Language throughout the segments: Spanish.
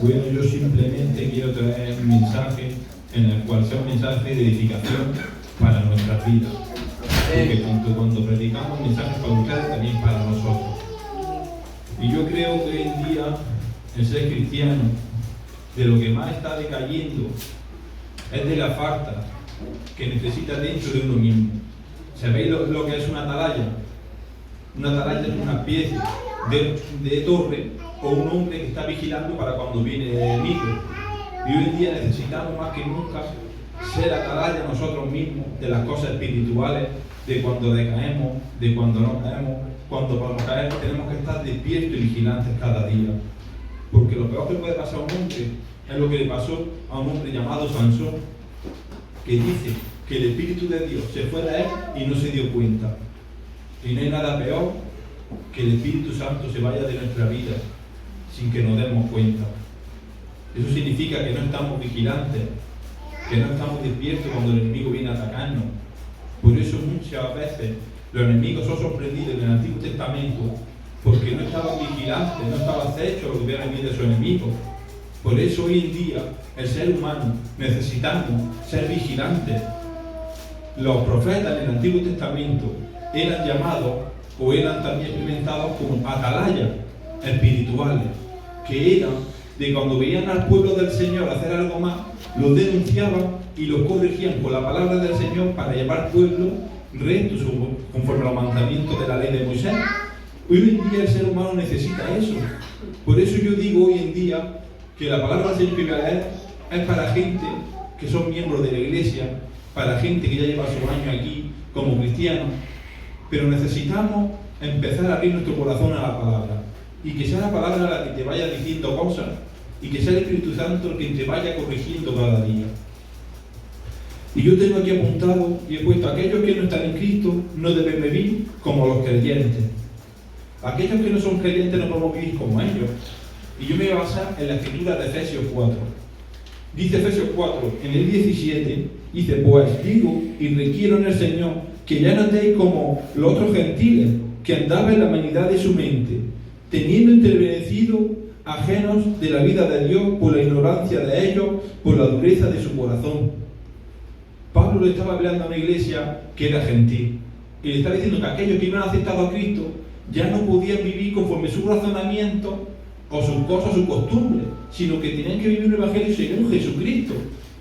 Bueno, yo simplemente quiero traer un mensaje en el cual sea un mensaje de edificación para nuestras vidas. Porque tanto cuando predicamos mensajes para ustedes, también para nosotros. Y yo creo que hoy en día el ser cristiano, de lo que más está decayendo, es de la falta que necesita dentro de uno mismo. ¿Sabéis lo que es una atalaya? Una atalaya es una especie de torre o un hombre que está vigilando para cuando viene el enemigo. Y hoy en día necesitamos más que nunca ser atalaya nosotros mismos de las cosas espirituales, de cuando decaemos, de cuando no caemos. Cuando vamos a caer tenemos que estar despiertos y vigilantes cada día. Porque lo peor que puede pasar a un hombre es lo que le pasó a un hombre llamado Sansón, que dice que el Espíritu de Dios se fue de él y no se dio cuenta. Y no hay nada peor que el Espíritu Santo se vaya de nuestra vida sin que nos demos cuenta. Eso significa que no estamos vigilantes, que no estamos despiertos cuando el enemigo viene a atacarnos. Por eso muchas veces los enemigos son sorprendidos en el Antiguo Testamento porque no estaban vigilantes, no estaban hechos a lo que hubiera venido de sus enemigos. Por eso hoy en día el ser humano necesitamos ser vigilantes. Los profetas en el Antiguo Testamento eran llamados o eran también experimentados como atalayas espirituales, que eran de cuando veían al pueblo del Señor hacer algo más, los denunciaban y los corregían con la palabra del Señor para llevar al pueblo recto conforme a los mandamientos de la ley de Moisés. Hoy en día el ser humano necesita eso. Por eso yo digo hoy en día que la palabra del Señor que voy a leer es para gente que son miembros de la iglesia, para gente que ya lleva sus años aquí como cristianos, pero necesitamos empezar a abrir nuestro corazón a la palabra y que sea la palabra la que te vaya diciendo cosas y que sea el Espíritu Santo el que te vaya corrigiendo cada día. Y yo tengo aquí apuntado y he puesto: aquellos que no están en Cristo no deben vivir como los creyentes. Aquellos que no son creyentes no podemos vivir como ellos. Y yo me voy a basar en la escritura de Efesios 4. Dice Efesios 4, en el 17, dice: pues digo y requiero en el Señor que ya no andéis como los otros gentiles, que andaban en la vanidad de su mente, teniendo entenebrecido, ajenos de la vida de Dios por la ignorancia de ellos, por la dureza de su corazón. Pablo le estaba hablando a una iglesia que era gentil, y le estaba diciendo que aquellos que no han aceptado a Cristo ya no podían vivir conforme su razonamiento o sus cosas, sus costumbres, sino que tenían que vivir un evangelio según Jesucristo.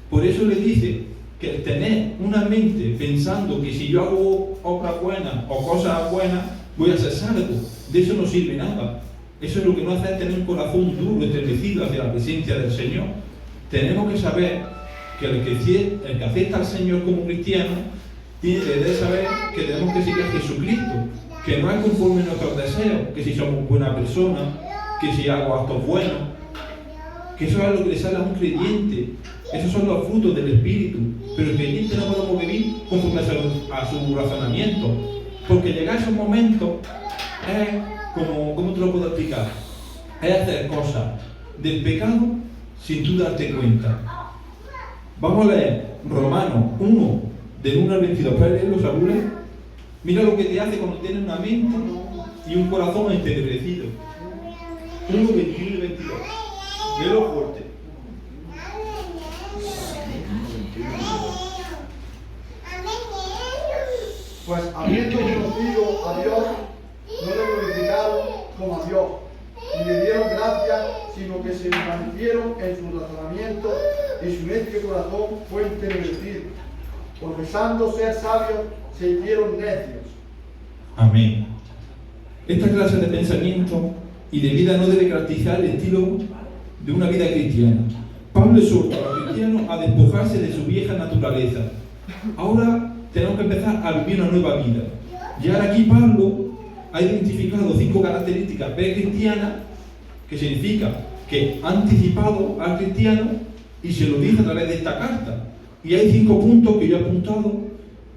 Por eso le dice que el tener una mente pensando que si yo hago obras buenas o cosas buenas voy a ser salvo, de eso no sirve nada. Eso es lo que nos hace tener un corazón duro, estremecido hacia la presencia del Señor. Tenemos que saber que el que acepta al Señor como cristiano debe saber que tenemos que seguir a Jesucristo, que no es conforme a nuestros deseos, que si somos buena persona, que si hago actos buenos, que eso es lo que le sale a un creyente. Esos son los frutos del Espíritu. Pero el creyente no podemos vivir conforme a su razonamiento, porque llegar a esos momentos es como, ¿cómo te lo puedo explicar? Es hacer cosas del pecado sin tú darte cuenta. Vamos a leer Romanos 1, del 1 al 22. ¿Puedes leerlo, Saúl? Mira lo que te hace cuando tienes una mente y un corazón entenebrecido. 1, 21 y 22. Léelo fuerte. Pues habiendo conocido a Dios, no le glorificaron como a Dios, ni le dieron gracias, sino que se envanecieron en su razonamiento y su necio corazón fue entenebrecido. Profesando ser sabios, se hicieron necios. Amén. Esta clase de pensamiento y de vida no debe caracterizar el estilo de una vida cristiana. Pablo exhorta a los cristianos a despojarse de su vieja naturaleza. Ahora tenemos que empezar a vivir una nueva vida. Y ahora aquí Pablo ha identificado 5 características pre-cristianas, que significa que ha anticipado al cristiano y se lo dice a través de esta carta. Y hay 5 puntos que yo he apuntado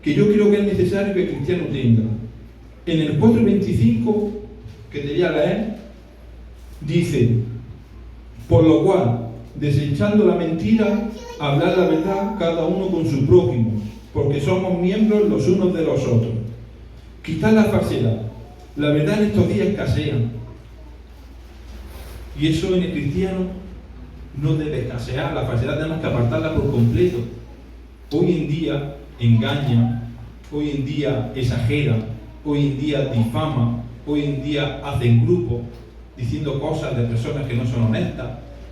que yo creo que es necesario que el cristiano tenga. En el 4:25, que te voy a leer, dice: por lo cual, desechando la mentira, hablar la verdad cada uno con su prójimo, porque somos miembros los unos de los otros. Quitar la falsedad. La verdad en estos días escasea. Y eso en el cristiano no debe escasear, la falsedad tenemos que apartarla por completo. Hoy en día engaña, hoy en día exagera, hoy en día difama, hoy en día hacen grupos diciendo cosas de personas que no son honestas.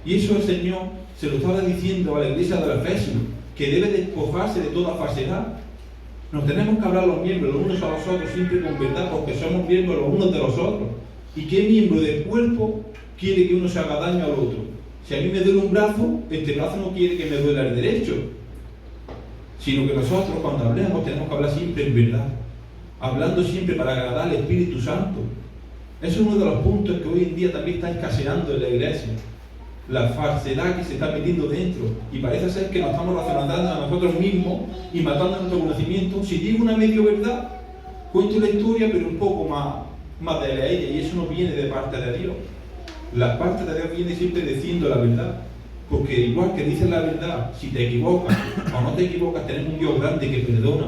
Y eso el Señor se lo estaba diciendo a la iglesia de los Efesios, que debe despojarse de toda falsedad. Nos tenemos que hablar los miembros los unos a los otros siempre con verdad, porque somos miembros los unos de los otros. ¿Y qué miembro del cuerpo quiere que uno se haga daño al otro? Si a mí me duele un brazo, este brazo no quiere que me duela el derecho, sino que nosotros cuando hablemos tenemos que hablar siempre en verdad, hablando siempre para agradar al Espíritu Santo. Eso es uno de los puntos que hoy en día también está escaseando en la iglesia, la falsedad que se está metiendo dentro, y parece ser que nos estamos racionalizando a nosotros mismos y matando nuestro conocimiento. Si digo una medio verdad, cuento la historia pero un poco más de ella, y eso no viene de parte de Dios. La parte de Dios viene siempre diciendo la verdad, porque igual que dices la verdad, si te equivocas o no te equivocas, tenemos un Dios grande que perdona,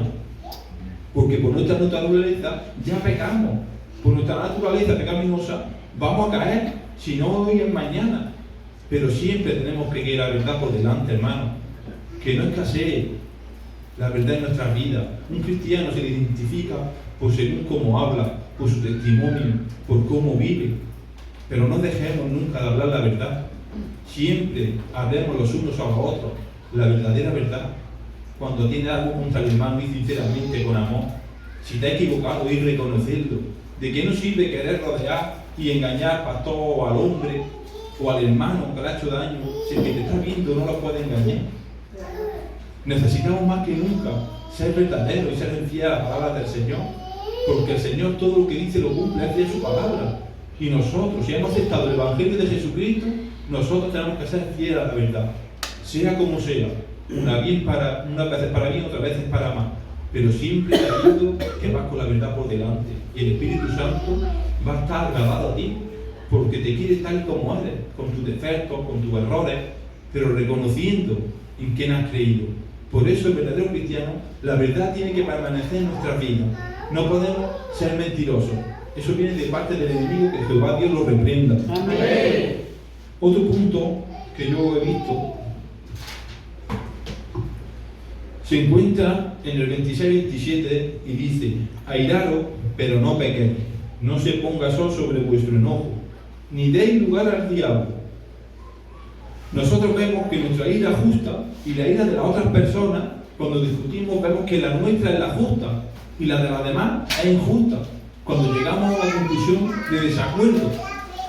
porque por nuestra naturaleza ya pecamos, por nuestra naturaleza pecaminosa vamos a caer, si no hoy es mañana, pero siempre tenemos que ir la verdad por delante, hermano, que no escasee la verdad en nuestras vidas. Un cristiano se le identifica por según cómo habla, por su testimonio, por cómo vive, pero no dejemos nunca de hablar la verdad. Siempre hablemos los unos a los otros la verdadera verdad. Cuando tiene algo contra el hermano, y sinceramente con amor. Si te has equivocado, y reconocerlo. ¿De qué nos sirve querer rodear y engañar al pastor o al hombre o al hermano que le ha hecho daño? Si el que te está viendo no lo puede engañar. Necesitamos más que nunca ser verdaderos y ser fieles a la palabra del Señor, porque el Señor todo lo que dice lo cumple, es fiel a su palabra. Y nosotros, si hemos aceptado el Evangelio de Jesucristo, nosotros tenemos que ser fieles a la verdad, sea como sea, unas veces para bien, otras veces para mal, pero siempre sabiendo que vas con la verdad por delante, y el Espíritu Santo va a estar agradado a ti, porque te quiere tal como eres, con tus defectos, con tus errores, pero reconociendo en quién has creído. Por eso el verdadero cristiano, la verdad tiene que permanecer en nuestras vidas. No podemos ser mentirosos. Eso viene de parte del enemigo, que Jehová Dios lo reprenda. Amén. Otro punto que yo he visto se encuentra en el 26-27 y dice: airaros, pero no pequéis, no se ponga sol sobre vuestro enojo, ni deis lugar al diablo. Nosotros vemos que nuestra ira justa y la ira de las otras personas, cuando discutimos, vemos que la nuestra es la justa y la de las demás es injusta. Cuando llegamos a la conclusión de desacuerdo,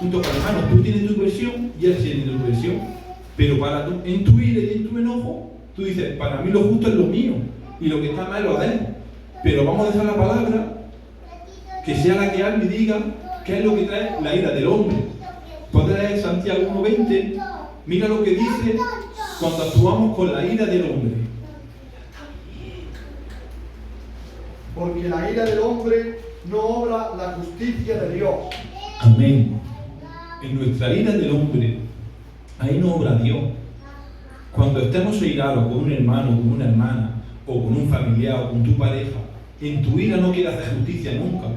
junto con hermanos, tú tienes tu versión y él tiene tu versión, pero en tu ira y en tu enojo, tú dices: para mí lo justo es lo mío y lo que está mal es lo de él. Pero vamos a dejar la palabra que sea la que hable y diga qué es lo que trae la ira del hombre. Puedes leer Santiago 1:20, mira lo que dice cuando actuamos con la ira del hombre. Porque la ira del hombre no obra la justicia de Dios. Amén. En nuestra ira del hombre, ahí no obra Dios. Cuando estemos airados con un hermano, con una hermana, o con un familiar, o con tu pareja, en tu ira no quieras hacer justicia nunca,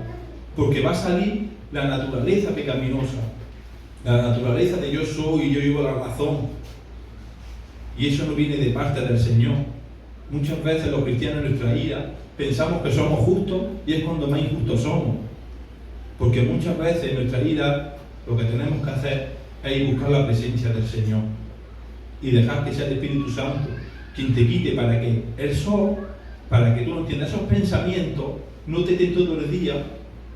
porque va a salir la naturaleza pecaminosa, la naturaleza de yo soy y yo llevo la razón, y eso no viene de parte del Señor. Muchas veces los cristianos en nuestra ira pensamos que somos justos, y es cuando más injustos somos, porque muchas veces en nuestra ira lo que tenemos que hacer es buscar la presencia del Señor y dejar que sea el Espíritu Santo quien te quite, para que el sol, para que tú no entiendas esos pensamientos, no te estén todo el día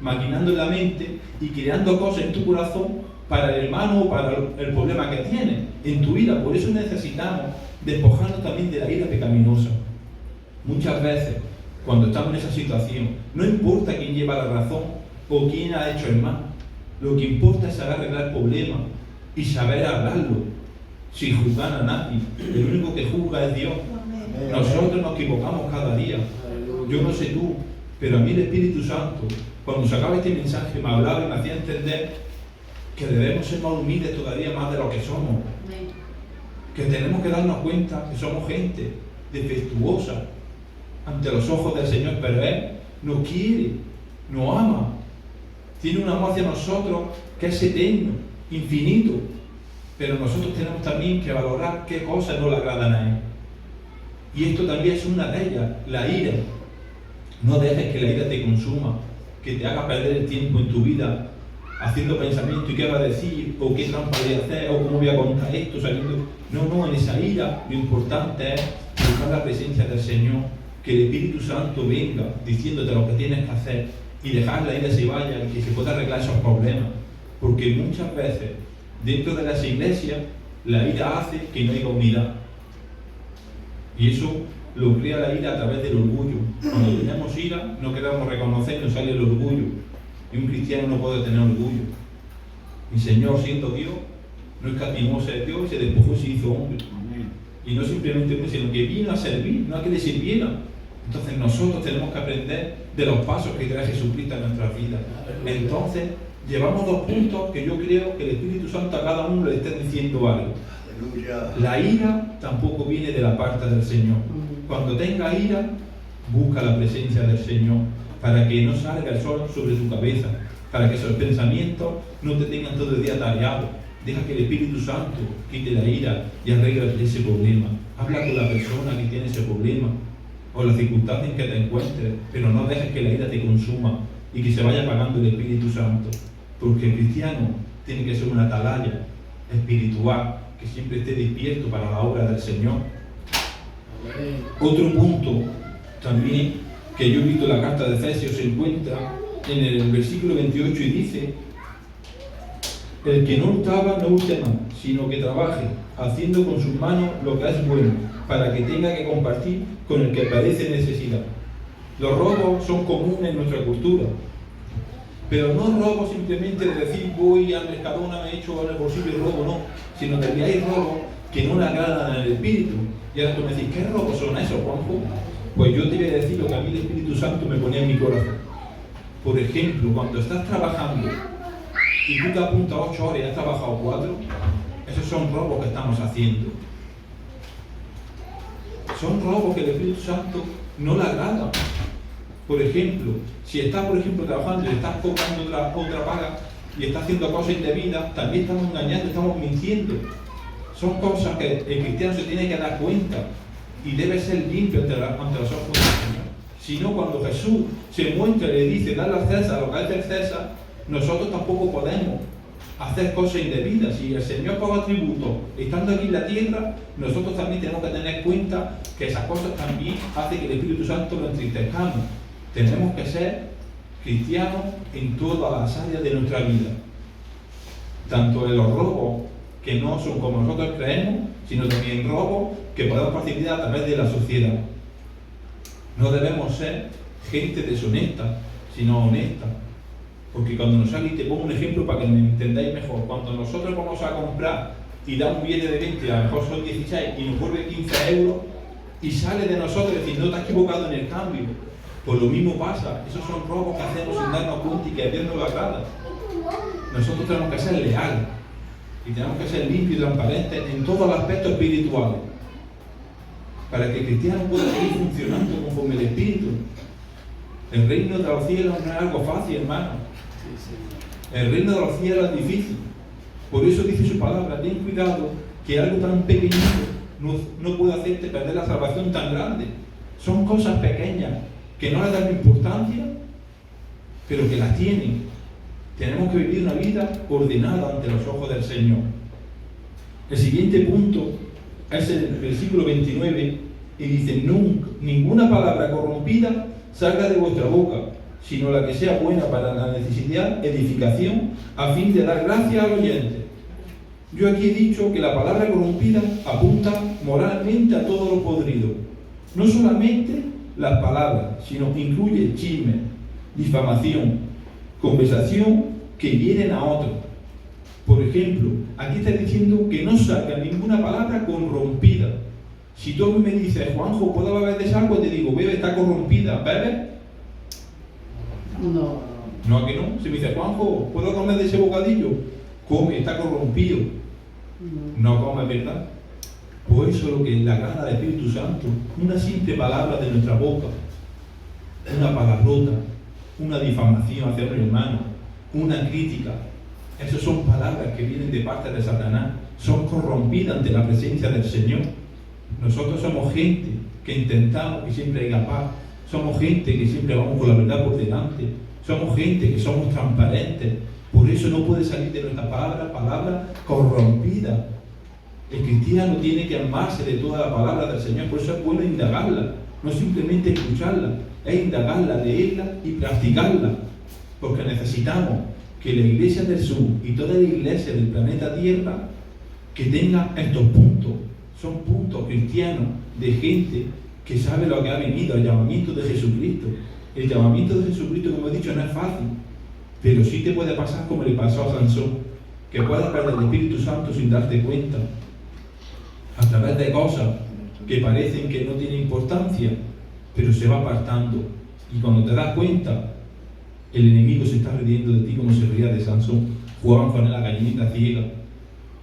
maquinando en la mente y creando cosas en tu corazón para el hermano o para el problema que tienes en tu vida. Por eso necesitamos despojarnos también de la ira pecaminosa. Muchas veces, cuando estamos en esa situación, no importa quién lleva la razón o quién ha hecho el mal, lo que importa es saber arreglar el problema y saber hablarlo, sin juzgar a nadie. El único que juzga es Dios. Nosotros nos equivocamos cada día. Yo no sé tú, pero a mí el Espíritu Santo, cuando sacaba este mensaje, me hablaba y me hacía entender que debemos ser más humildes todavía más de lo que somos. Que tenemos que darnos cuenta que somos gente defectuosa ante los ojos del Señor, pero Él nos quiere, nos ama, tiene un amor hacia nosotros que es eterno, infinito, pero nosotros tenemos también que valorar qué cosas no le agradan a Él. Y esto también es una de ellas, la ira. No dejes que la ira te consuma, que te haga perder el tiempo en tu vida, haciendo pensamiento y qué va a decir, o qué trampa voy a hacer, o cómo voy a contar esto, saliendo. No, en esa ira lo importante es buscar la presencia del Señor, que el Espíritu Santo venga diciéndote lo que tienes que hacer y dejar la ira se vaya y que se pueda arreglar esos problemas. Porque muchas veces dentro de las iglesias la ira hace que no haya unidad. Y eso lo crea la ira a través del orgullo. Cuando tenemos ira no queremos reconocer, nos sale el orgullo. Y un cristiano no puede tener orgullo. Mi Señor, siendo Dios, no escatimó ser Dios y se despojó y se hizo hombre. Y no simplemente hombre, sino que vino a servir, no a que le sirvieran. Entonces nosotros tenemos que aprender de los pasos que trae Jesucristo en nuestras vidas. Entonces llevamos 2 puntos que yo creo que el Espíritu Santo a cada uno le está diciendo algo. La ira tampoco viene de la parte del Señor. Cuando tenga ira, busca la presencia del Señor para que no salga el sol sobre tu cabeza, para que esos pensamientos no te tengan todo el día tareado. Deja que el Espíritu Santo quite la ira y arregle ese problema. Habla con la persona que tiene ese problema o la circunstancia en que te encuentres, pero no dejes que la ira te consuma y que se vaya apagando el Espíritu Santo, porque el cristiano tiene que ser una atalaya espiritual que siempre esté despierto para la obra del Señor. Otro punto también que yo he visto en la carta de Efesios se encuentra en el versículo 28 y dice: el que no hurtaba no hurte más, sino que trabaje, haciendo con sus manos lo que es bueno, para que tenga que compartir con el que padece necesidad. Los robos son comunes en nuestra cultura, pero no robo simplemente de decir voy al Mercadona, me echo en el bolsillo y robo, no, sino que hay robos que no le agradan al espíritu. Y ahora tú me decís, ¿qué robos son esos, Juanjo? Pues yo te voy a decir lo que a mí el Espíritu Santo me ponía en mi corazón. Por ejemplo, cuando estás trabajando y tú te apuntas 8 horas y has trabajado 4, esos son robos que estamos haciendo. Son robos que el Espíritu Santo no le agrada. Por ejemplo, si estás, trabajando y estás cobrando otra paga y estás haciendo cosas indebidas, también estamos engañando, estamos mintiendo. Son cosas que el cristiano se tiene que dar cuenta y debe ser limpio ante los ojos del Señor. Si no, cuando Jesús se muestra y le dice, dale al César lo que es del César, nosotros tampoco podemos hacer cosas indebidas. Si el Señor paga tributo estando aquí en la tierra, nosotros también tenemos que tener cuenta que esas cosas también hacen que el Espíritu Santo lo entristezcamos. Tenemos que ser cristianos en todas las áreas de nuestra vida, tanto en los robos que no son como nosotros creemos, sino también robos que podemos facilitar a través de la sociedad. No debemos ser gente deshonesta, sino honesta. Porque cuando nos sale, y te pongo un ejemplo para que me entendáis mejor, cuando nosotros vamos a comprar y da un billete de 20, a lo mejor son 16 y nos vuelve 15 euros y sale de nosotros y decir, no te has equivocado en el cambio. Pues lo mismo pasa, esos son robos que hacemos sin darnos cuenta y que a Dios no lo agrada. Nosotros tenemos que ser leales y tenemos que ser limpios y transparentes en todos los aspectos espirituales para que el cristiano pueda seguir funcionando conforme el Espíritu. El reino de los cielos no es algo fácil, hermano. El reino de los cielos es difícil. Por eso dice su palabra, ten cuidado que algo tan pequeñito no puede hacerte perder la salvación tan grande. Son cosas pequeñas que no le dan importancia, pero que las tienen. Tenemos que vivir una vida ordenada ante los ojos del Señor. El siguiente punto es el versículo 29 y dice, ninguna palabra corrompida salga de vuestra boca, sino la que sea buena para la necesidad, edificación, a fin de dar gracia al oyente. Yo aquí he dicho que la palabra corrompida apunta moralmente a todo lo podrido. No solamente las palabras, sino que incluye chisme, difamación, conversación que hieren a otros. Por ejemplo, aquí está diciendo que no salga ninguna palabra corrompida. Si tú me dices, Juanjo, ¿puedo beber de esa agua? Te digo, bebe, está corrompida, ¿bebe? No. No, ¿a que no? Si me dice, Juanjo, ¿puedo comer de ese bocadillo? Come, está corrompido. No come, ¿verdad? Por eso lo que le agrada al Espíritu Santo, una simple palabra de nuestra boca, una palabrota, una difamación hacia otro hermano, una crítica, esas son palabras que vienen de parte de Satanás son corrompidas ante la presencia del Señor. Nosotros somos gente que intentamos que siempre haya paz, somos gente que siempre vamos con la verdad por delante, somos gente que somos transparentes. Por eso no puede salir de nuestra palabra corrompida. El cristiano tiene que amarse de toda la palabra del Señor, por eso es bueno indagarla, no simplemente escucharla, es indagarla, leerla y practicarla, porque necesitamos que la Iglesia del Sur y toda la Iglesia del planeta Tierra que tenga estos puntos. Son puntos cristianos de gente que sabe lo que ha venido, el llamamiento de Jesucristo. El llamamiento de Jesucristo, como he dicho, no es fácil, pero sí te puede pasar como le pasó a Sansón, que puedes perder el Espíritu Santo sin darte cuenta, a través de cosas que parecen que no tienen importancia, pero se va apartando. Y cuando te das cuenta, el enemigo se está riendo de ti como se reía de Sansón. Jugaban con él a la gallinita ciega.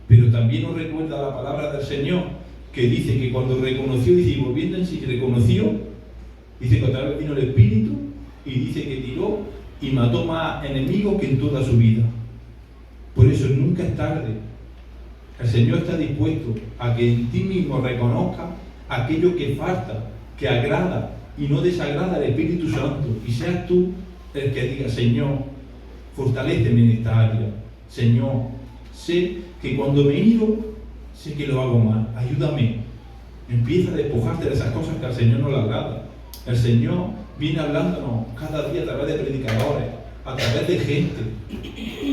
Pero también nos recuerda la palabra del Señor, que dice que cuando reconoció, dice, y volviendo en sí, reconoció, dice que otra vez vino el Espíritu, y dice que tiró y mató más enemigos que en toda su vida. Por eso nunca es tarde. El Señor está dispuesto a que en ti mismo reconozca aquello que falta, que agrada y no desagrada al Espíritu Santo, y seas tú el que diga: Señor, fortaléceme en esta área. Señor, sé que cuando me he ido, sé que lo hago mal, ayúdame. Empieza a despojarte de esas cosas que al Señor no le agrada. El Señor viene hablándonos cada día a través de predicadores, a través de gente,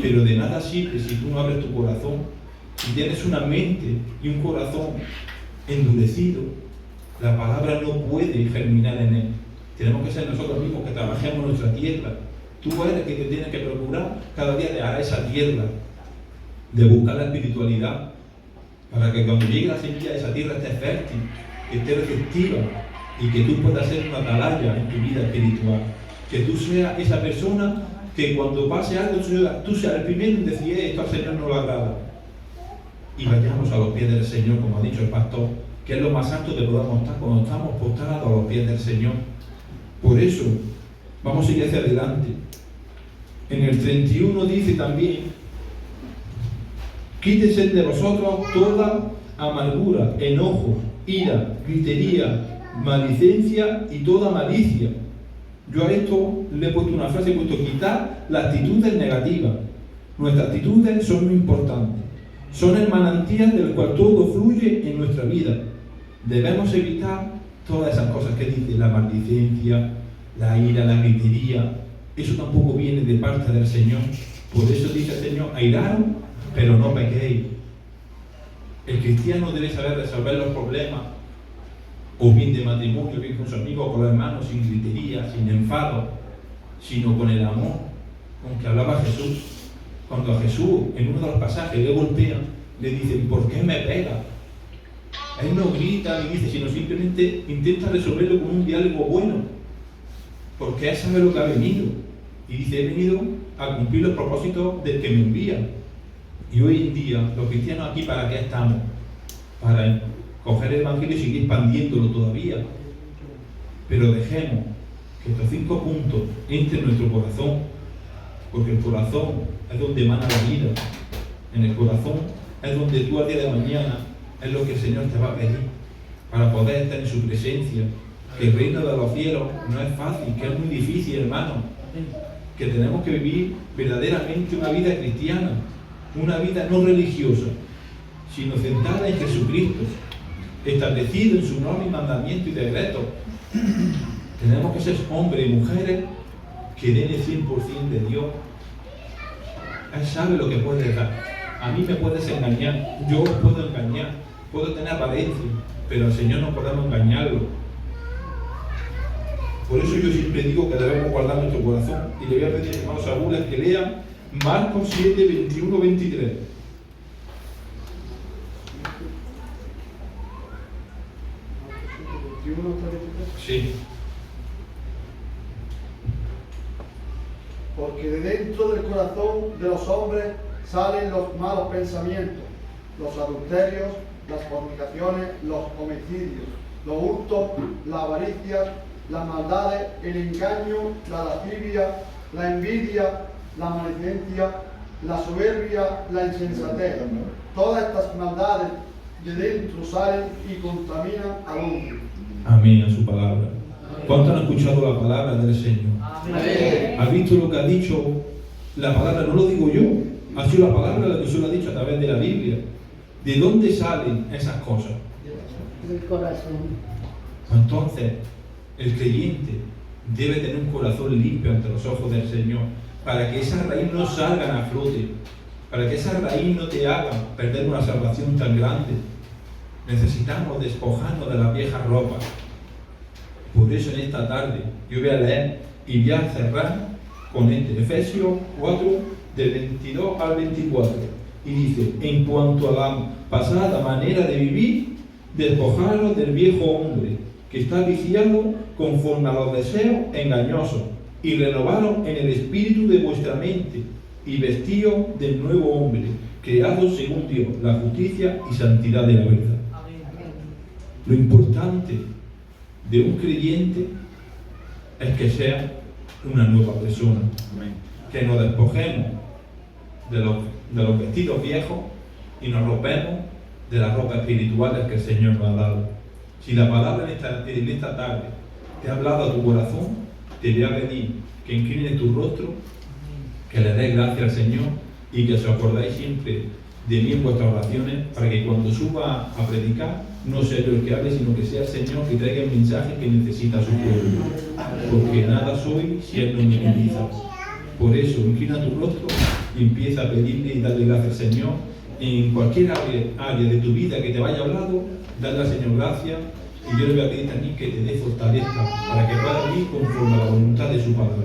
pero de nada sirve si tú no abres tu corazón. Si tienes una mente y un corazón endurecido, la palabra no puede germinar en él. Tenemos que ser nosotros mismos que trabajemos nuestra tierra. Tú eres el que tienes que procurar cada día de arar esa tierra, de buscar la espiritualidad, para que cuando llegue la semilla de esa tierra esté fértil, que esté receptiva y que tú puedas ser una atalaya en tu vida espiritual. Que tú seas esa persona que cuando pase algo, tú seas el primero en decir: esto al Señor no lo agrada. Y vayamos a los pies del Señor, como ha dicho el pastor, que es lo más alto que podamos estar cuando estamos postrados a los pies del Señor. Por eso, vamos a seguir hacia adelante. En el 31 dice también: quítese de vosotros toda amargura, enojo, ira, gritería, maledicencia y toda malicia. Yo a esto le he puesto una frase, he puesto: quitar las actitudes negativas. Nuestras actitudes son muy importantes. Son el manantial del cual todo fluye en nuestra vida. Debemos evitar todas esas cosas que dice la maledicencia, la ira, la gritería. Eso tampoco viene de parte del Señor. Por eso dice el Señor: airaros, pero no pequéis. El cristiano debe saber resolver los problemas, o bien de matrimonio, bien con sus amigos, con los hermanos, sin gritería, sin enfado, sino con el amor con que hablaba Jesús. Cuando a Jesús, en uno de los pasajes, le golpean, le dicen: ¿por qué me pega? Él no grita ni dice, sino simplemente intenta resolverlo con un diálogo bueno, porque él sabe lo que ha venido. Y dice: he venido a cumplir los propósitos del que me envía. Y hoy en día, los cristianos aquí, ¿para qué estamos? Para coger el Evangelio y seguir expandiéndolo todavía. Pero dejemos que estos 5 puntos entren en nuestro corazón, porque el corazón es donde emana la vida. En el corazón es donde tú al día de mañana es lo que el Señor te va a pedir para poder estar en su presencia. Que el reino de los cielos no es fácil, que es muy difícil, hermano. Que tenemos que vivir verdaderamente una vida cristiana, una vida no religiosa, sino centrada en Jesucristo, establecido en su norma y mandamiento y decreto. Tenemos que ser hombres y mujeres que den el 100% de Dios. Él sabe lo que puede dar. A mí me puedes engañar, yo os puedo engañar, puedo tener apariencia, pero al Señor no podemos engañarlo. Por eso yo siempre digo que debemos guardar nuestro corazón. Y le voy a pedir a hermanos Saúl que lean Marcos 7, 21, 23. Sí. Porque de dentro del corazón de los hombres salen los malos pensamientos, los adulterios, las fornicaciones, los homicidios, los hurtos, la avaricia, las maldades, el engaño, la lascivia, la envidia, la maledicencia. la soberbia, la insensatez. Todas estas maldades de dentro salen y contaminan al hombre. Amén a su palabra. ¿Cuántos han escuchado la palabra del Señor? Amén. ¿Has visto lo que ha dicho la palabra? No lo digo yo, ha sido la palabra la que se lo ha dicho a través de la Biblia. ¿De dónde salen esas cosas? Del corazón. Entonces, el creyente debe tener un corazón limpio ante los ojos del Señor, para que esa raíz no salga a flote, para que esa raíz no te haga perder una salvación tan grande. Necesitamos despojarnos de las viejas ropas. Por eso en esta tarde yo voy a leer y voy a cerrar con este Efesios 4, del 22 al 24. Y dice: en cuanto a la pasada manera de vivir, despojaros del viejo hombre, que está viciado conforme a los deseos engañosos, y renovaros en el espíritu de vuestra mente, y vestíos del nuevo hombre, creado según Dios, la justicia y santidad de la verdad. Lo importante de un creyente es que sea una nueva persona, que nos despojemos de los vestidos viejos y nos rompemos de las ropas espirituales que el Señor nos ha dado. Si la palabra en esta tarde te ha hablado a tu corazón, te voy a pedir que inclines tu rostro, que le des gracias al Señor y que os acordáis siempre de mí en vuestras oraciones, para que cuando suba a predicar no sea yo el que hable, sino que sea el Señor que traiga el mensaje que necesita su pueblo. Porque nada soy si Él no me utiliza. Por eso, inclina tu rostro y empieza a pedirle y darle gracias al Señor. En cualquier área de tu vida que te vaya hablado, dale al Señor gracias. Y yo le voy a pedir también que te dé fortaleza para que puedas vivir conforme a la voluntad de su palabra.